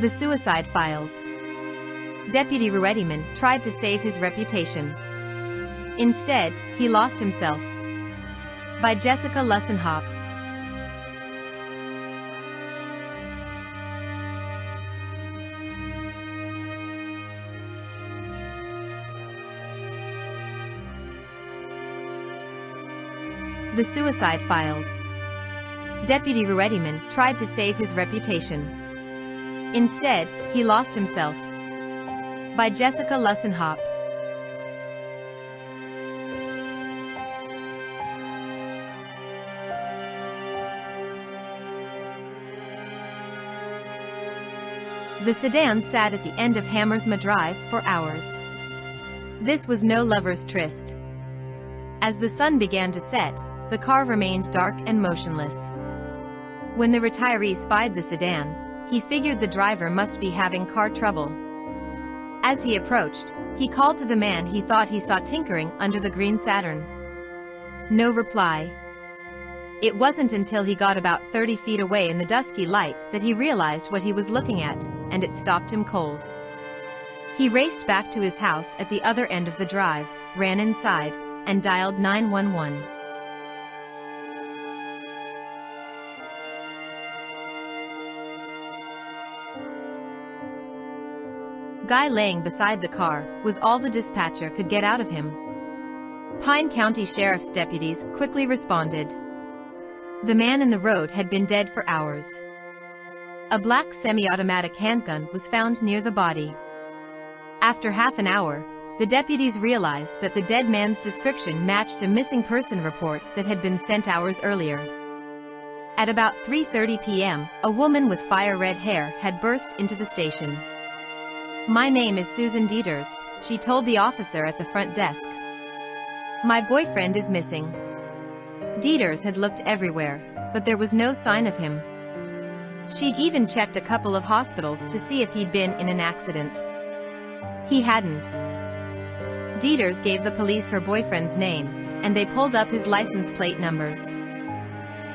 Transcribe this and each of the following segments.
The Suicide Files. Deputy RUETTIMANN tried to save his reputation. Instead, he lost himself. By Jessica LUSSENHOP. The Suicide Files. Deputy RUETTIMANN tried to save his reputation. Instead, he lost himself. By Jessica LUSSENHOP. The sedan sat at the end of RAMSEY Drive for hours. This was no lover's tryst. As the sun began to set, the car remained dark and motionless. When the retiree spied the sedan, he figured the driver must be having car trouble. As he approached, he called to the man he thought he saw tinkering under the green Saturn. No reply. It wasn't until he got about 30 feet away in the dusky light that he realized what he was looking at, and it stopped him cold. He raced back to his house at the other end of the drive, ran inside, and dialed 911. Guy laying beside the car was all the dispatcher could get out of him. Pine County Sheriff's deputies quickly responded. The man in the road had been dead for hours. A black semi-automatic handgun was found near the body. After half an hour, the deputies realized that the dead man's description matched a missing person report that had been sent hours earlier. At about 3:30 p.m., a woman with fire-red hair had burst into the station. "My name is Susan Dieters," she told the officer at the front desk. "My boyfriend is missing." Dieters had looked everywhere, but there was no sign of him. She'd even checked a couple of hospitals to see if he'd been in an accident. He hadn't. Dieters gave the police her boyfriend's name, and they pulled up his license plate numbers.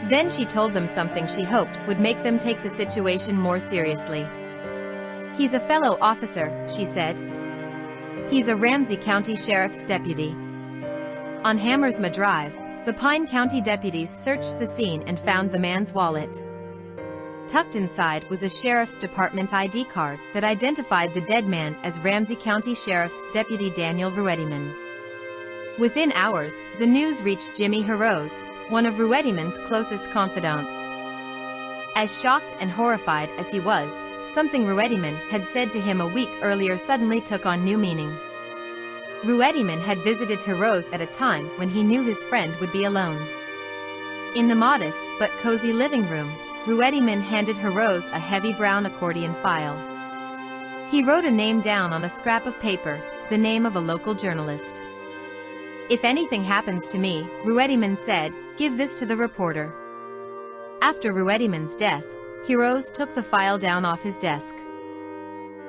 Then she told them something she hoped would make them take the situation more seriously. "He's a fellow officer," she said. "He's a Ramsey County Sheriff's deputy." On RAMSEY Drive, the Pine County deputies searched the scene and found the man's wallet. Tucked inside was a Sheriff's Department ID card that identified the dead man as Ramsey County Sheriff's Deputy Daniel RUETTIMANN. Within hours, the news reached Jimmy Herose, one of RUETTIMANN's closest confidants. As shocked and horrified as he was, something RUETTIMANN had said to him a week earlier suddenly took on new meaning. RUETTIMANN had visited Herose at a time when he knew his friend would be alone. In the modest but cozy living room, RUETTIMANN handed Herose a heavy brown accordion file. He wrote a name down on a scrap of paper, the name of a local journalist. "If anything happens to me," RUETTIMANN said, "give this to the reporter." After RUETTIMANN's death, Herose took the file down off his desk.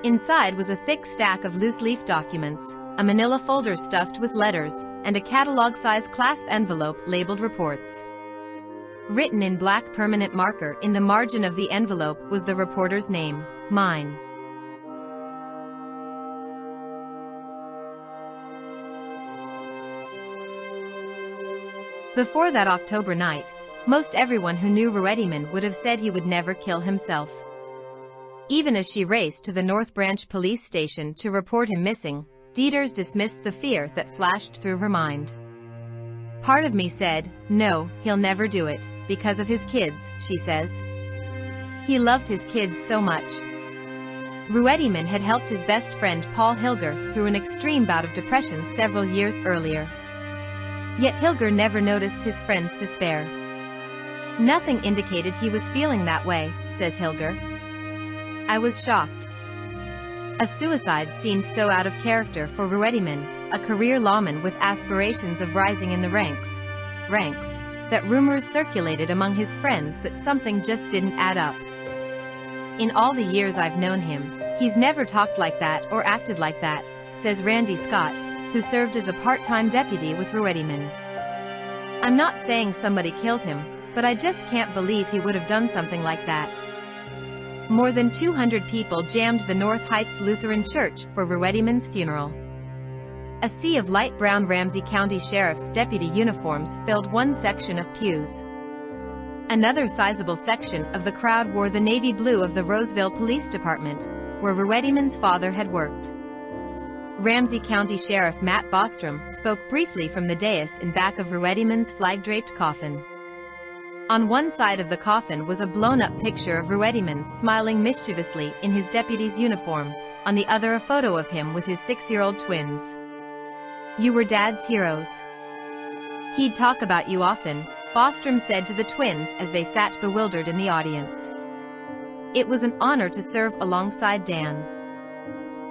Inside was a thick stack of loose-leaf documents, a manila folder stuffed with letters, and a catalog-size clasp envelope labeled reports. Written in black permanent marker in the margin of the envelope was the reporter's name, "Mine." Before that October night, most everyone who knew RUETTIMANN would have said he would never kill himself. Even as she raced to the North Branch police station to report him missing, Dieters dismissed the fear that flashed through her mind. "Part of me said, no, he'll never do it, because of his kids," she says. He loved his kids so much. RUETTIMANN had helped his best friend Paul Hilger through an extreme bout of depression several years earlier. Yet Hilger never noticed his friend's despair. "Nothing indicated he was feeling that way," says Hilger. "I was shocked." A suicide seemed so out of character for RUETTIMANN, a career lawman with aspirations of rising in the ranks, that rumors circulated among his friends that something just didn't add up. "In all the years I've known him, he's never talked like that or acted like that," says Randy Scott, who served as a part-time deputy with RUETTIMANN. "I'm not saying somebody killed him, but I just can't believe he would have done something like that." More than 200 people jammed the North Heights Lutheran Church for RUETTIMAN'S funeral. A sea of light brown Ramsey County Sheriff's deputy uniforms filled one section of pews. Another sizable section of the crowd wore the navy blue of the Roseville Police Department, where RUETTIMAN'S father had worked. Ramsey County Sheriff Matt Bostrom spoke briefly from the dais in back of RUETTIMAN'S flag-draped coffin. On one side of the coffin was a blown-up picture of RUETTIMANN smiling mischievously in his deputy's uniform, on the other a photo of him with his 6-year-old twins. "You were Dad's heroes. He'd talk about you often," Bostrom said to the twins as they sat bewildered in the audience. "It was an honor to serve alongside Dan."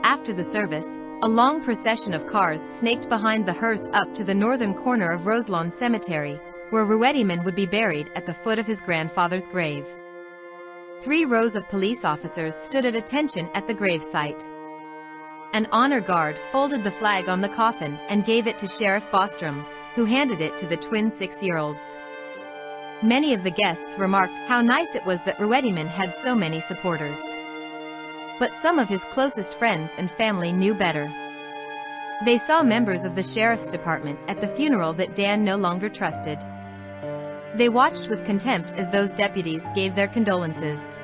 After the service, a long procession of cars snaked behind the hearse up to the northern corner of Roselawn Cemetery, where RUETTIMANN would be buried at the foot of his grandfather's grave. 3 rows of police officers stood at attention at the gravesite. An honor guard folded the flag on the coffin and gave it to Sheriff Bostrom, who handed it to the twin 6-year-olds. Many of the guests remarked how nice it was that RUETTIMANN had so many supporters. But some of his closest friends and family knew better. They saw members of the sheriff's department at the funeral that Dan no longer trusted. They watched with contempt as those deputies gave their condolences.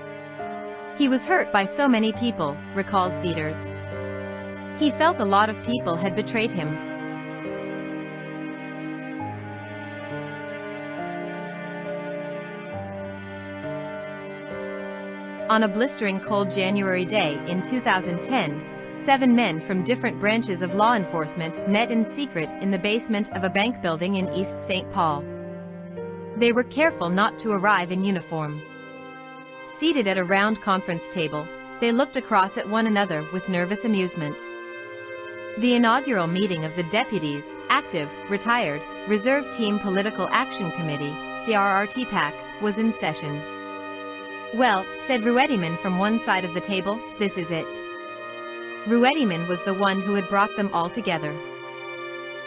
"He was hurt by so many people," recalls Dieters. "He felt a lot of people had betrayed him." On a blistering cold January day in 2010, 7 men from different branches of law enforcement met in secret in the basement of a bank building in East St. Paul. They were careful not to arrive in uniform. Seated at a round conference table, they looked across at one another with nervous amusement. The inaugural meeting of the Deputies, Active, Retired, Reserve Team Political Action Committee, DRRTPAC, was in session. "Well," said RUETTIMANN from one side of the table, "this is it." RUETTIMANN was the one who had brought them all together.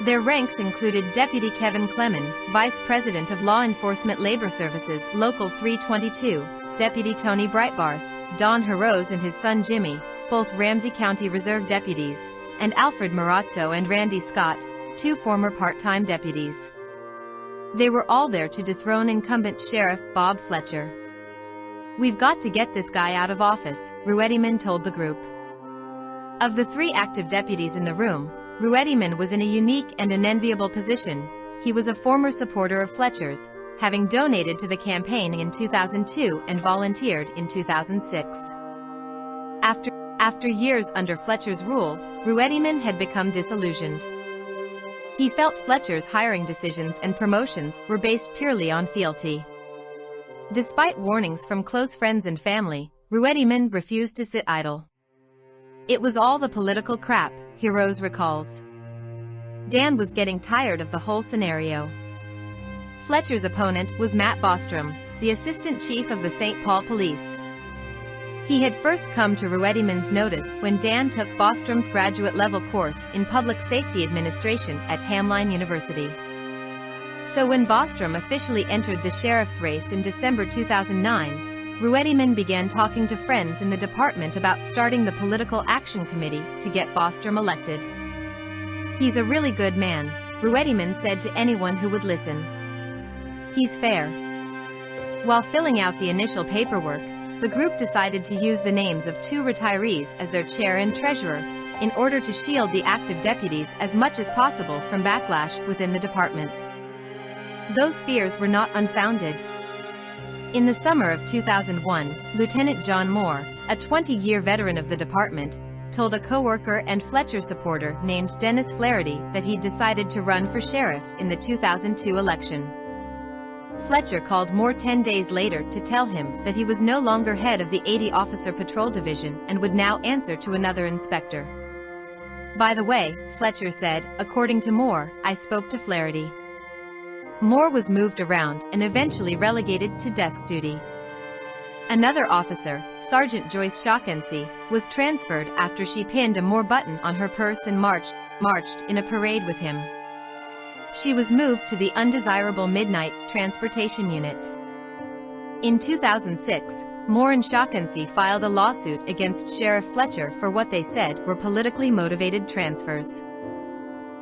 Their ranks included Deputy Kevin Clemon, Vice President of Law Enforcement Labor Services, Local 322, Deputy Tony Breitbarth, Don Harrose and his son Jimmy, both Ramsey County Reserve deputies, and Alfred Marazzo and Randy Scott, 2 former part-time deputies. They were all there to dethrone incumbent Sheriff Bob Fletcher. "We've got to get this guy out of office," RUETTIMANN told the group. Of the 3 active deputies in the room, RUETTIMANN was in a unique and an enviable position. He was a former supporter of Fletcher's, having donated to the campaign in 2002 and volunteered in 2006. After years under Fletcher's rule, RUETTIMANN had become disillusioned. He felt Fletcher's hiring decisions and promotions were based purely on fealty. Despite warnings from close friends and family, RUETTIMANN refused to sit idle. "It was all the political crap," Harrose recalls. Dan was getting tired of the whole scenario. Fletcher's opponent was Matt Bostrom, the assistant chief of the St. Paul Police. He had first come to RUETTIMANN's notice when Dan took Bostrom's graduate-level course in Public Safety Administration at Hamline University. So when Bostrom officially entered the sheriff's race in December 2009, RUETTIMANN began talking to friends in the department about starting the Political Action Committee to get Bostrom elected. "He's a really good man," RUETTIMANN said to anyone who would listen. "He's fair." While filling out the initial paperwork, the group decided to use the names of 2 retirees as their chair and treasurer, in order to shield the active deputies as much as possible from backlash within the department. Those fears were not unfounded. In the summer of 2001, Lieutenant John Moore, a 20-year veteran of the department, told a co-worker and Fletcher supporter named Dennis Flaherty that he'd decided to run for sheriff in the 2002 election. Fletcher called Moore 10 days later to tell him that he was no longer head of the 80-officer patrol division and would now answer to another inspector. "By the way," Fletcher said, "according to Moore, I spoke to Flaherty." Moore was moved around and eventually relegated to desk duty. Another officer, Sergeant Joyce SHOCKENCY, was transferred after she pinned a Moore button on her purse and marched in a parade with him. She was moved to the undesirable Midnight Transportation Unit. In 2006, Moore and SHOCKENCY filed a lawsuit against Sheriff Fletcher for what they said were politically motivated transfers.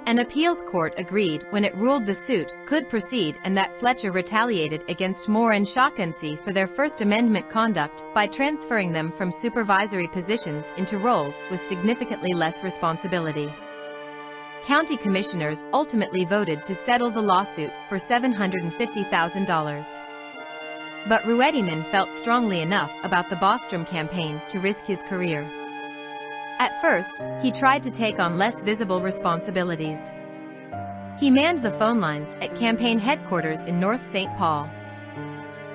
An appeals court agreed when it ruled the suit could proceed and that Fletcher retaliated against Moore and SHOCKENCY for their First Amendment conduct by transferring them from supervisory positions into roles with significantly less responsibility. County commissioners ultimately voted to settle the lawsuit for $750,000. But RUETTIMANN felt strongly enough about the BOSTROM campaign to risk his career. At first, he tried to take on less visible responsibilities. He manned the phone lines at campaign headquarters in North St. Paul.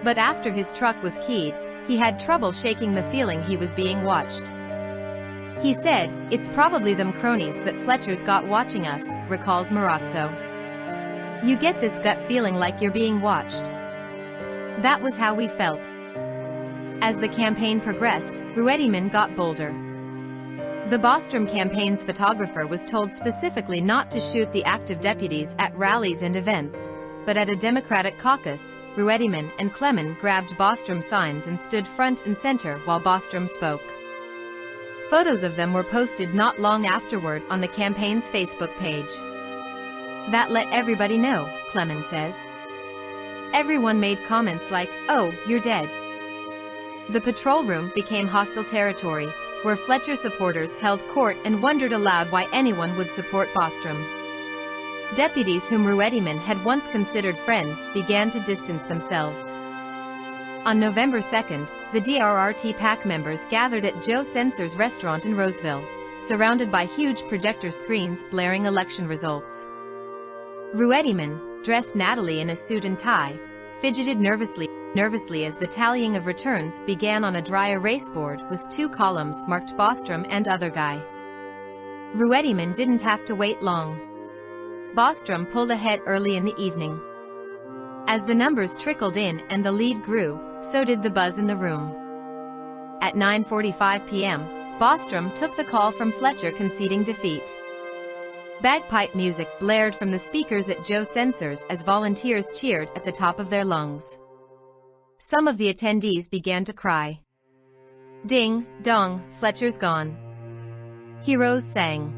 But after his truck was keyed, he had trouble shaking the feeling he was being watched. He said, "It's probably them cronies that Fletcher's got watching us," recalls Marazzo. "You get this gut feeling like you're being watched." That was how we felt. As the campaign progressed, RUETTIMANN got bolder. The BOSTROM campaign's photographer was told specifically not to shoot the active deputies at rallies and events, but at a Democratic caucus, RUETTIMANN and Clemen grabbed BOSTROM signs and stood front and center while BOSTROM spoke. Photos of them were posted not long afterward on the campaign's Facebook page. "That let everybody know," Clemen says. Everyone made comments like, "Oh, you're dead." The patrol room became hostile territory, where Fletcher supporters held court and wondered aloud why anyone would support BOSTROM. Deputies whom RUETTIMANN had once considered friends began to distance themselves. On November 2nd, the DRRT PAC members gathered at Joe Sensor's restaurant in Roseville, surrounded by huge projector screens blaring election results. RUETTIMANN, dressed nattily in a suit and tie, fidgeted nervously as the tallying of returns began on a dry erase board with 2 columns marked BOSTROM and Other Guy. RUETTIMANN didn't have to wait long. BOSTROM pulled ahead early in the evening. As the numbers trickled in and the lead grew, so did the buzz in the room. At 9:45 p.m., BOSTROM took the call from Fletcher conceding defeat. Bagpipe music blared from the speakers at Joe Sensor's as volunteers cheered at the top of their lungs. Some of the attendees began to cry. "Ding, dong, Fletcher's gone." Heroes sang.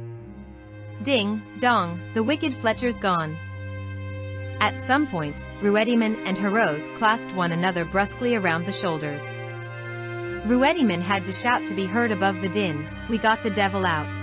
"Ding, dong, the wicked Fletcher's gone." At some point, RUETTIMANN and Heroes clasped one another brusquely around the shoulders. RUETTIMANN had to shout to be heard above the din, "We got the devil out."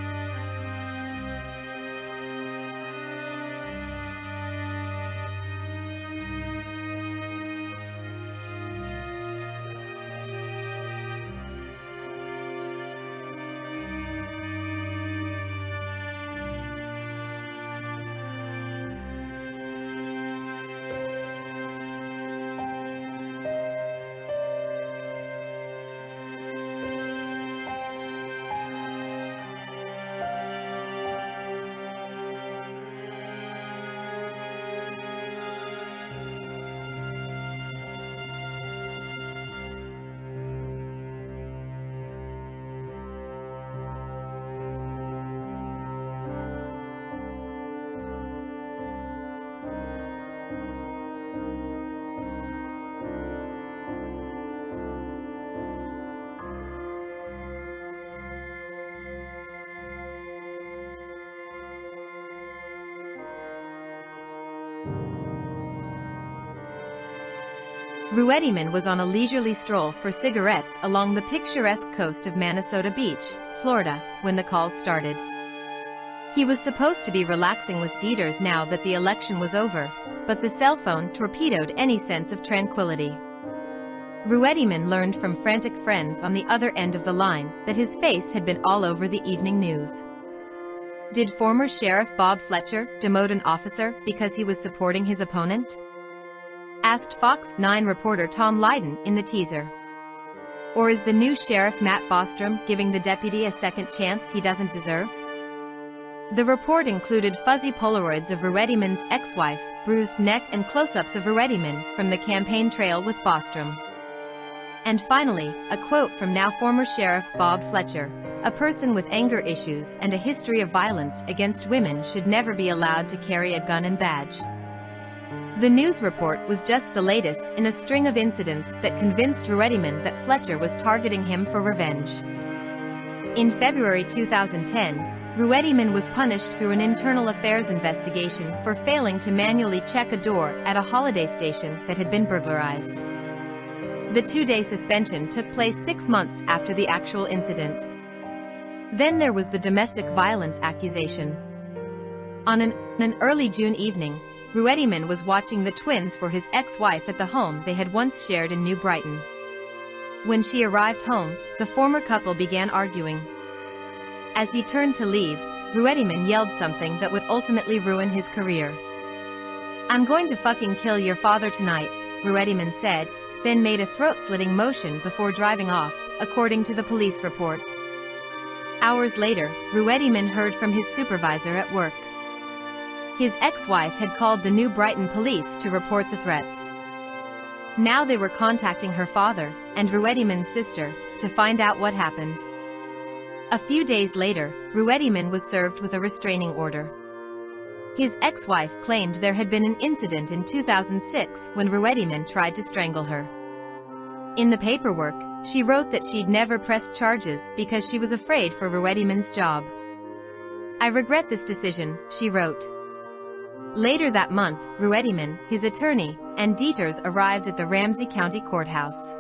RUETTIMANN was on a leisurely stroll for cigarettes along the picturesque coast of Minnesota Beach, Florida, when the calls started. He was supposed to be relaxing with Dieters now that the election was over, but the cell phone torpedoed any sense of tranquility. RUETTIMANN learned from frantic friends on the other end of the line that his face had been all over the evening news. Did former Sheriff Bob Fletcher demote an officer because he was supporting his opponent? Asked Fox 9 reporter Tom Lydon in the teaser. Or is the new sheriff Matt Bostrom giving the deputy a second chance he doesn't deserve? The report included fuzzy Polaroids of RUETTIMANN's ex-wife's bruised neck and close-ups of RUETTIMANN from the campaign trail with Bostrom. And finally, a quote from now former Sheriff Bob Fletcher: "A person with anger issues and a history of violence against women should never be allowed to carry a gun and badge." The news report was just the latest in a string of incidents that convinced RUETTIMANN that Fletcher was targeting him for revenge. In February 2010, RUETTIMANN was punished through an internal affairs investigation for failing to manually check a door at a holiday station that had been burglarized. The 2-day suspension took place 6 months after the actual incident. Then there was the domestic violence accusation. On an early June evening, RUETTIMANN was watching the twins for his ex-wife at the home they had once shared in New Brighton. When she arrived home, the former couple began arguing. As he turned to leave, RUETTIMANN yelled something that would ultimately ruin his career. "I'm going to fucking kill your father tonight," RUETTIMANN said, then made a throat-slitting motion before driving off, according to the police report. Hours later, RUETTIMANN heard from his supervisor at work. His ex-wife had called the New Brighton police to report the threats. Now they were contacting her father, and RUETTIMANN's sister, to find out what happened. A few days later, RUETTIMANN was served with a restraining order. His ex-wife claimed there had been an incident in 2006 when RUETTIMANN tried to strangle her. In the paperwork, she wrote that she'd never pressed charges because she was afraid for RUETTIMANN's job. "I regret this decision," she wrote. Later that month, RUETTIMANN, his attorney, and Dieters arrived at the Ramsey County Courthouse.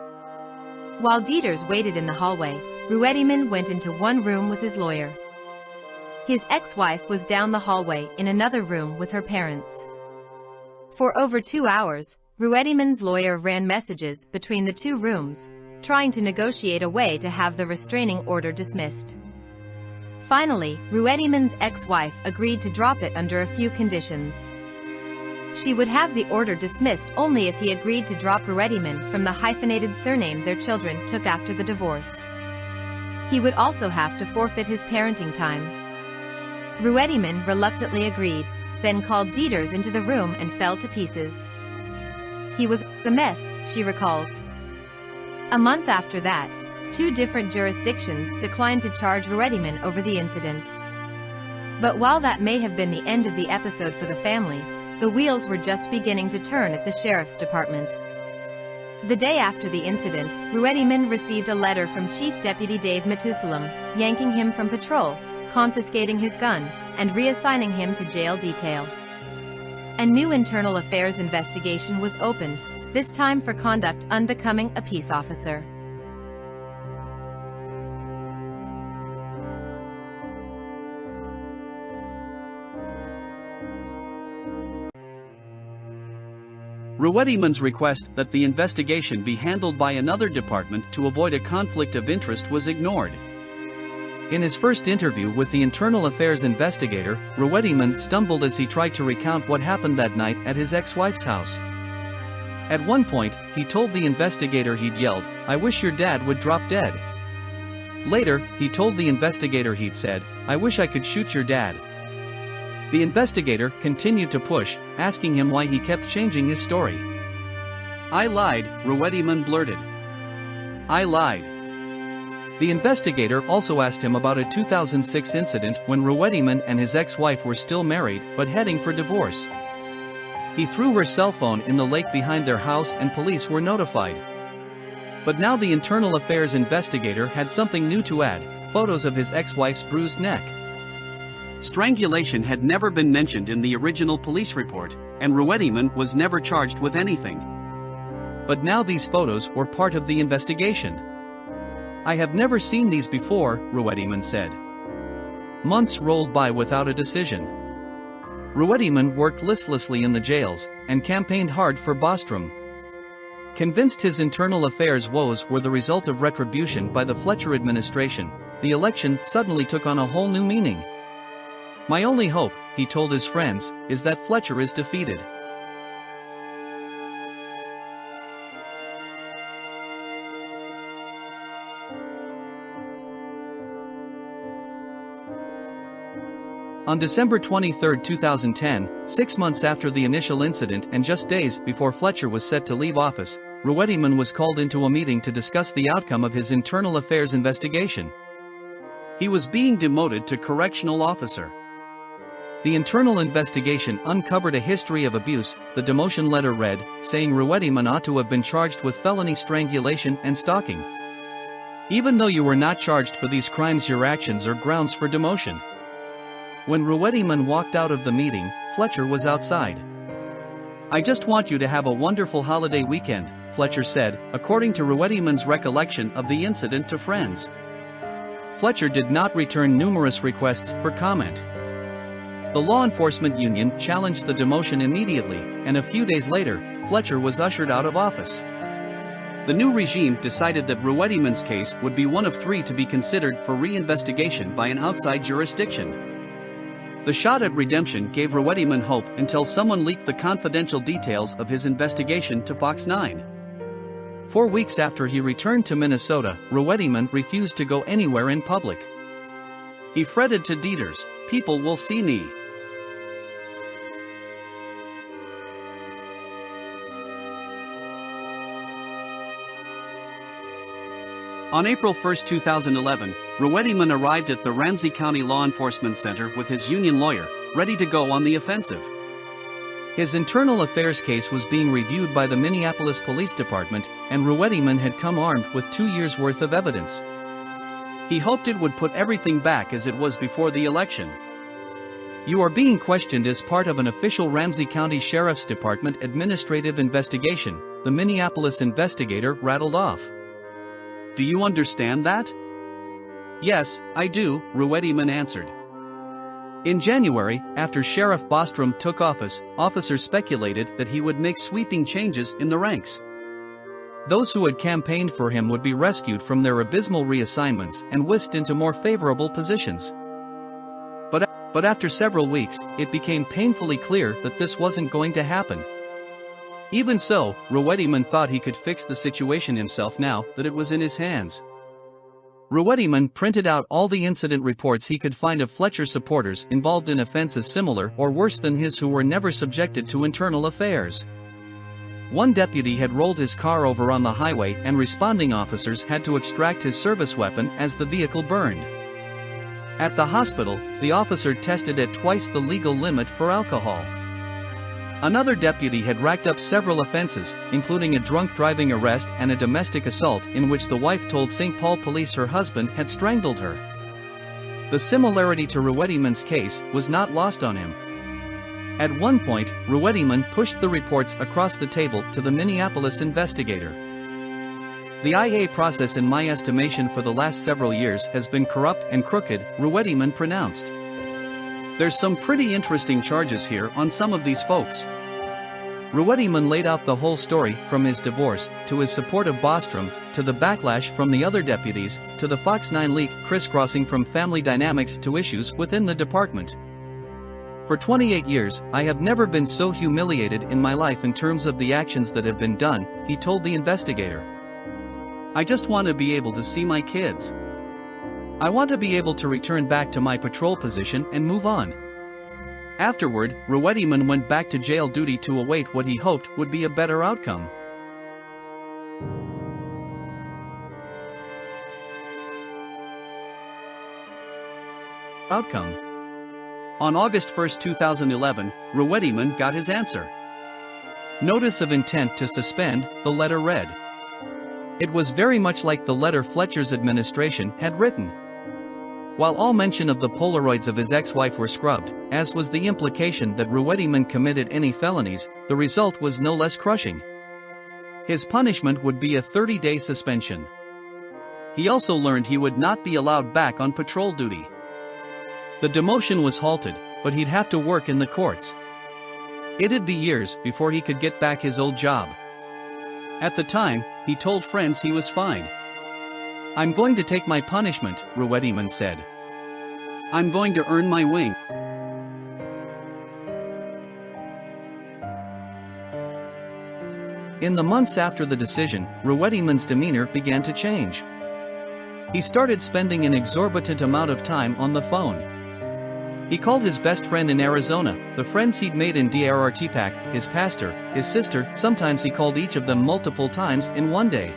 While Dieters waited in the hallway, RUETTIMANN went into one room with his lawyer. His ex-wife was down the hallway in another room with her parents. For over 2 hours, RUETTIMANN's lawyer ran messages between the two rooms, trying to negotiate a way to have the restraining order dismissed. Finally, RUETTIMANN's ex-wife agreed to drop it under a few conditions. She would have the order dismissed only if he agreed to drop RUETTIMANN from the hyphenated surname their children took after the divorce. He would also have to forfeit his parenting time. RUETTIMANN reluctantly agreed, then called Dieters into the room and fell to pieces. "He was a mess," she recalls. A month after that, 2 different jurisdictions declined to charge RUETTIMANN over the incident. But while that may have been the end of the episode for the family, the wheels were just beginning to turn at the sheriff's department. The day after the incident, RUETTIMANN received a letter from Chief Deputy Dave Matusalem, yanking him from patrol, confiscating his gun, and reassigning him to jail detail. A new internal affairs investigation was opened, this time for conduct unbecoming a peace officer. RUETTIMANN's request that the investigation be handled by another department to avoid a conflict of interest was ignored. In his first interview with the internal affairs investigator, RUETTIMANN stumbled as he tried to recount what happened that night at his ex-wife's house. At one point, he told the investigator he'd yelled, "I wish your dad would drop dead." Later, he told the investigator he'd said, "I wish I could shoot your dad." The investigator continued to push, asking him why he kept changing his story. "I lied," RUETTIMANN blurted. "I lied." The investigator also asked him about a 2006 incident when RUETTIMANN and his ex-wife were still married but heading for divorce. He threw her cell phone in the lake behind their house and police were notified. But now the internal affairs investigator had something new to add: photos of his ex-wife's bruised neck. Strangulation had never been mentioned in the original police report, and RUETTIMANN was never charged with anything. But now these photos were part of the investigation. "I have never seen these before," RUETTIMANN said. Months rolled by without a decision. RUETTIMANN worked listlessly in the jails, and campaigned hard for BOSTROM. Convinced his internal affairs woes were the result of retribution by the Fletcher administration, the election suddenly took on a whole new meaning. "My only hope," he told his friends, "is that Fletcher is defeated." On December 23, 2010, 6 months after the initial incident and just days before Fletcher was set to leave office, RUETTIMANN was called into a meeting to discuss the outcome of his internal affairs investigation. He was being demoted to correctional officer. The internal investigation uncovered a history of abuse. The demotion letter read, saying RUETTIMANN ought to have been charged with felony strangulation and stalking. Even though you were not charged for these crimes, your actions are grounds for demotion. When RUETTIMANN walked out of the meeting, Fletcher was outside. "I just want you to have a wonderful holiday weekend," Fletcher said, according to RUETTIMANN's recollection of the incident to friends. Fletcher did not return numerous requests for comment. The law enforcement union challenged the demotion immediately, and a few days later, Fletcher was ushered out of office. The new regime decided that RUETTIMANN's case would be one of 3 to be considered for re-investigation by an outside jurisdiction. The shot at redemption gave RUETTIMANN hope until someone leaked the confidential details of his investigation to Fox 9. 4 weeks after he returned to Minnesota, RUETTIMANN refused to go anywhere in public. He fretted to Dieters, "People will see me." On April 1, 2011, RUETTIMANN arrived at the Ramsey County Law Enforcement Center with his union lawyer, ready to go on the offensive. His internal affairs case was being reviewed by the Minneapolis Police Department, and RUETTIMANN had come armed with 2 years' worth of evidence. He hoped it would put everything back as it was before the election. "You are being questioned as part of an official Ramsey County Sheriff's Department administrative investigation," the Minneapolis investigator rattled off. "Do you understand that?" "Yes, I do," RUETTIMANN answered. In January, after Sheriff BOSTROM took office, officers speculated that he would make sweeping changes in the ranks. Those who had campaigned for him would be rescued from their abysmal reassignments and whisked into more favorable positions. But after several weeks, it became painfully clear that this wasn't going to happen. Even so, RUETTIMANN thought he could fix the situation himself now that it was in his hands. RUETTIMANN printed out all the incident reports he could find of Fletcher supporters involved in offenses similar or worse than his who were never subjected to internal affairs. One deputy had rolled his car over on the highway and responding officers had to extract his service weapon as the vehicle burned. At the hospital, the officer tested at twice the legal limit for alcohol. Another deputy had racked up several offenses, including a drunk driving arrest and a domestic assault in which the wife told St. Paul police her husband had strangled her. The similarity to RUETTIMANN's case was not lost on him. At one point, RUETTIMANN pushed the reports across the table to the Minneapolis investigator. "The IA process in my estimation for the last several years has been corrupt and crooked," RUETTIMANN pronounced. "There's some pretty interesting charges here on some of these folks." RUETTIMANN laid out the whole story, from his divorce, to his support of BOSTROM, to the backlash from the other deputies, to the Fox 9 leak, crisscrossing from family dynamics to issues within the department. "For 28 years, I have never been so humiliated in my life in terms of the actions that have been done," he told the investigator. "I just want to be able to see my kids. I want to be able to return back to my patrol position and move on." Afterward, RUETTIMANN went back to jail duty to await what he hoped would be a better outcome. On August 1, 2011, RUETTIMANN got his answer. Notice of intent to suspend, the letter read. It was very much like the letter Fletcher's administration had written. While all mention of the Polaroids of his ex-wife were scrubbed, as was the implication that RUETTIMANN committed any felonies, the result was no less crushing. His punishment would be a 30-day suspension. He also learned he would not be allowed back on patrol duty. The demotion was halted, but he'd have to work in the courts. It'd be years before he could get back his old job. At the time, he told friends he was fine. "I'm going to take my punishment," RUETTIMANN said. "I'm going to earn my wing." In the months after the decision, RUETTIMANN's demeanor began to change. He started spending an exorbitant amount of time on the phone. He called his best friend in Arizona, the friends he'd made in DRTPAC, his pastor, his sister. Sometimes he called each of them multiple times in one day.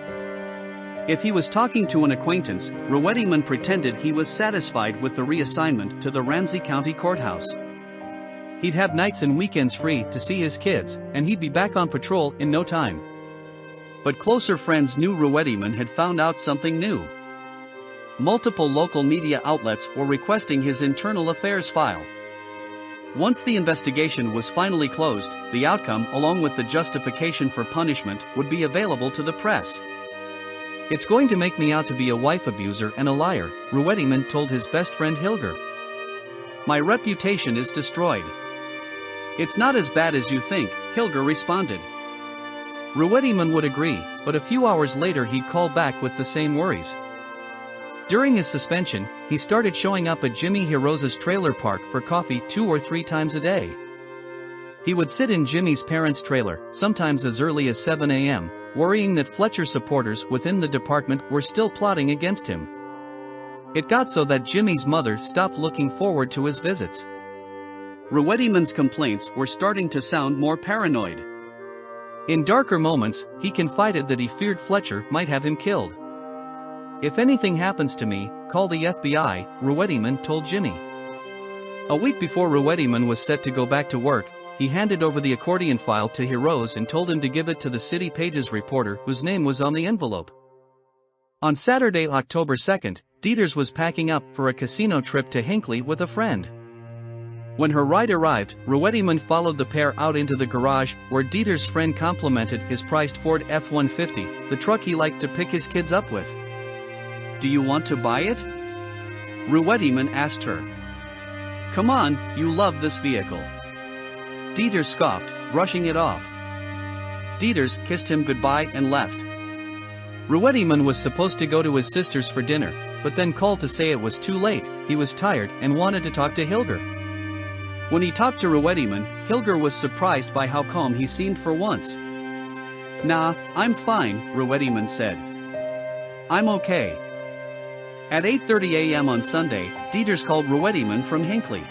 If he was talking to an acquaintance, RUETTIMANN pretended he was satisfied with the reassignment to the Ramsey County Courthouse. He'd have nights and weekends free to see his kids, and he'd be back on patrol in no time. But closer friends knew Ruettimann had found out something new. Multiple local media outlets were requesting his internal affairs file. Once the investigation was finally closed, the outcome along with the justification for punishment would be available to the press. "It's going to make me out to be a wife abuser and a liar," Ruettimann told his best friend Hilger. "My reputation is destroyed." "It's not as bad as you think," Hilger responded. Ruettimann would agree, but a few hours later he'd call back with the same worries. During his suspension, he started showing up at Jimmy Hiroz's trailer park for coffee 2 or 3 times a day. He would sit in Jimmy's parents' trailer, sometimes as early as 7 a.m., worrying that Fletcher supporters within the department were still plotting against him. It got so that Jimmy's mother stopped looking forward to his visits. Ruettimann's complaints were starting to sound more paranoid. In darker moments, he confided that he feared Fletcher might have him killed. "If anything happens to me, call the FBI," Ruettimann told Jimmy. A week before Ruettimann was set to go back to work, he handed over the accordion file to Hiroz and told him to give it to the CityPages reporter whose name was on the envelope. On Saturday, October 2nd, Dieters was packing up for a casino trip to Hinckley with a friend. When her ride arrived, Ruettimann followed the pair out into the garage, where Dieters' friend complimented his prized Ford F-150, the truck he liked to pick his kids up with. "Do you want to buy it?" Ruettimann asked her. "Come on, you love this vehicle." Dieters scoffed, brushing it off. Dieters kissed him goodbye and left. Ruettimann was supposed to go to his sister's for dinner, but then called to say it was too late, he was tired and wanted to talk to Hilger. When he talked to Ruettimann, Hilger was surprised by how calm he seemed for once. "Nah, I'm fine," Ruettimann said. "I'm okay." At 8:30 a.m. on Sunday, Dieters called Ruettimann from Hinckley.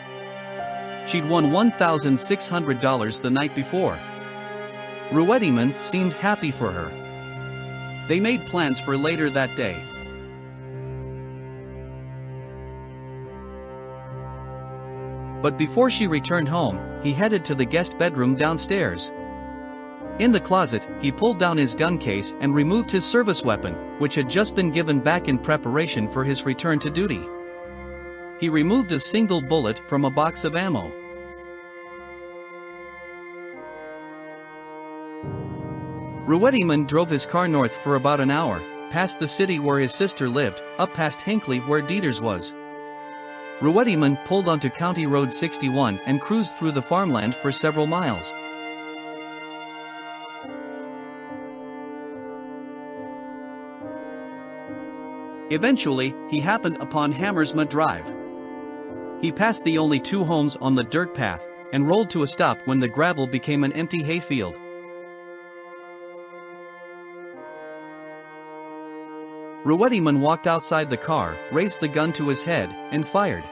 She'd won $1,600 the night before. Ruettimann seemed happy for her. They made plans for later that day. But before she returned home, he headed to the guest bedroom downstairs. In the closet, he pulled down his gun case and removed his service weapon, which had just been given back in preparation for his return to duty. He removed a single bullet from a box of ammo. Ruettimann drove his car north for about an hour, past the city where his sister lived, up past Hinckley where Dieters was. Ruettimann pulled onto County Road 61 and cruised through the farmland for several miles. Eventually, he happened upon Hammersmith Drive. He passed the only 2 homes on the dirt path, and rolled to a stop when the gravel became an empty hayfield. Ruettimann walked outside the car, raised the gun to his head, and fired.